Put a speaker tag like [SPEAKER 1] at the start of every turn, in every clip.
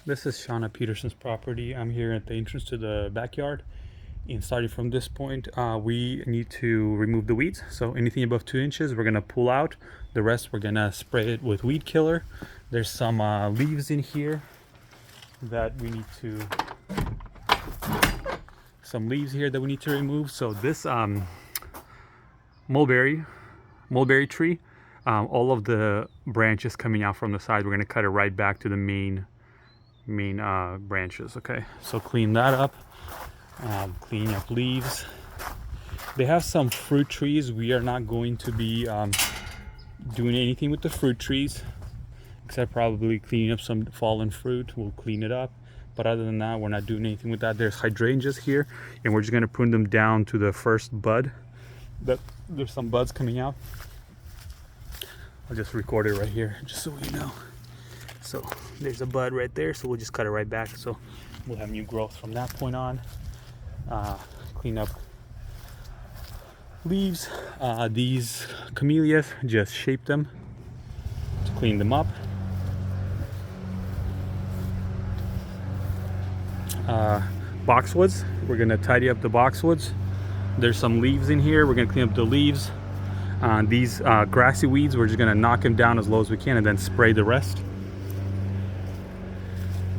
[SPEAKER 1] This is Shauna Peterson's property. I'm here at the entrance to the backyard. And starting from this point, we need to remove the weeds. So anything above 2 inches, we're gonna pull out. The rest, we're gonna spray it with weed killer. There's some leaves in here that we need to, remove. So this mulberry tree, all of the branches coming out from the side, we're gonna cut it right back to the main branches. Okay, so clean that up. Clean up leaves. They have some fruit trees. We are not going to be doing anything with the fruit trees except probably cleaning up some fallen fruit. We'll clean it up, but other than that, we're not doing anything with that. There's hydrangeas here, and we're just going to prune them down to the first bud. There's some buds coming out. I'll just record it right here just so you know. So there's a bud right there, so we'll just cut it right back, so we'll have new growth from that point on. Clean up leaves. These camellias, just shape them to clean them up. Boxwoods, we're gonna tidy up the boxwoods. There's some leaves in here, we're gonna clean up the leaves. These grassy weeds, we're just gonna knock them down as low as we can and then spray the rest.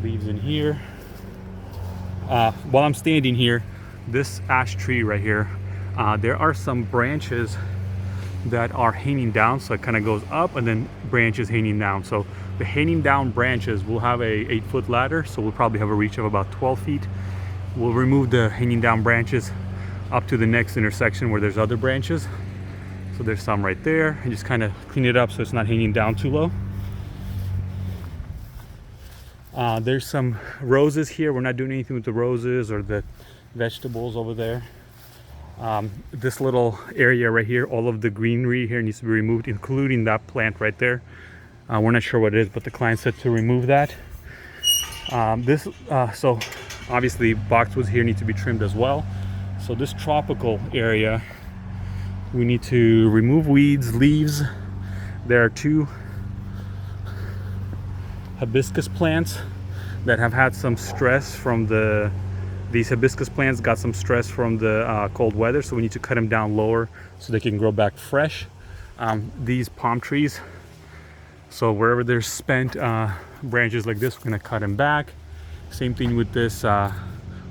[SPEAKER 1] Leaves in here. While I'm standing here, this ash tree right here, there are some branches that are hanging down, so it kind of goes up and then branches hanging down. So the hanging down branches will have a 8-foot ladder, so we'll probably have a reach of about 12 feet. We'll remove the hanging down branches up to the next intersection where there's other branches. So there's some right there, and just kind of clean it up so it's not hanging down too low. There's some roses here. We're not doing anything with the roses or the vegetables over there. This little area right here, all of the greenery here needs to be removed, including that plant right there. We're not sure what it is, but the client said to remove that. So obviously boxwoods here need to be trimmed as well. So this tropical area, we need to remove weeds, leaves. There are 2 hibiscus plants that have had some stress from these hibiscus plants got some stress from the cold weather, so we need to cut them down lower so they can grow back fresh. These palm trees, so wherever there's spent branches like this, we're going to cut them back. Same thing with this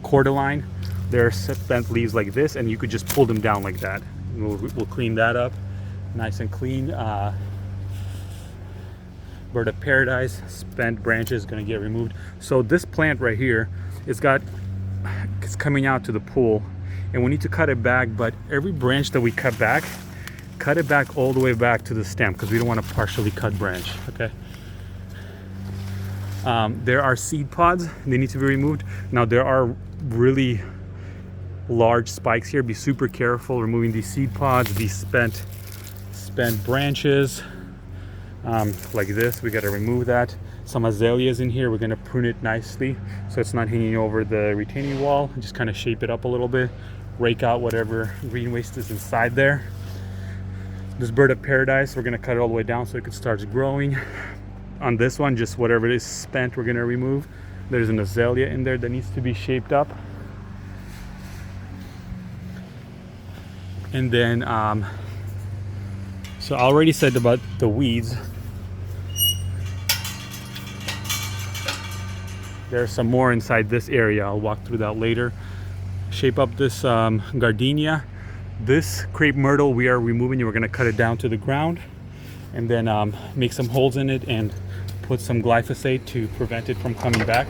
[SPEAKER 1] cordyline. There are spent leaves like this, and you could just pull them down like that. We'll clean that up nice and clean. Bird of paradise, spent branches going to get removed. So this plant right here, it's coming out to the pool, and we need to cut it back, but every branch that we cut it back all the way back to the stem, because we don't want to partially cut branch. Okay. There are seed pods, they need to be removed. Now there are really large spikes here. Be super careful removing these seed pods, these spent branches. Like this, we got to remove that. Some azaleas in here, we're going to prune it nicely so it's not hanging over the retaining wall. Just kind of shape it up a little bit, rake out whatever green waste is inside there. This bird of paradise, we're going to cut it all the way down so it can start growing. On this one, just whatever is spent, we're going to remove. There's an azalea in there that needs to be shaped up. And then so I already said about the weeds. There's some more inside this area. I'll walk through that later. Shape up this gardenia. This crepe myrtle we are removing, and we're going to cut it down to the ground, and then make some holes in it and put some glyphosate to prevent it from coming back.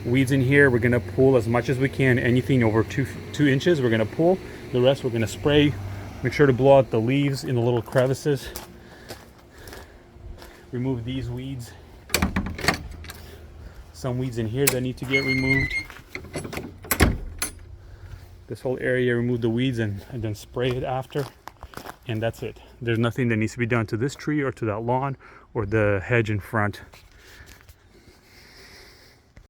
[SPEAKER 1] Weeds in here, we're going to pull as much as we can. Anything over 2 inches, we're going to pull. The rest we're going to spray. Make sure to blow out the leaves in the little crevices. Remove these weeds. Some weeds in here that need to get removed. This whole area, remove the weeds and then spray it after. And that's it. There's nothing that needs to be done to this tree or to that lawn or the hedge in front.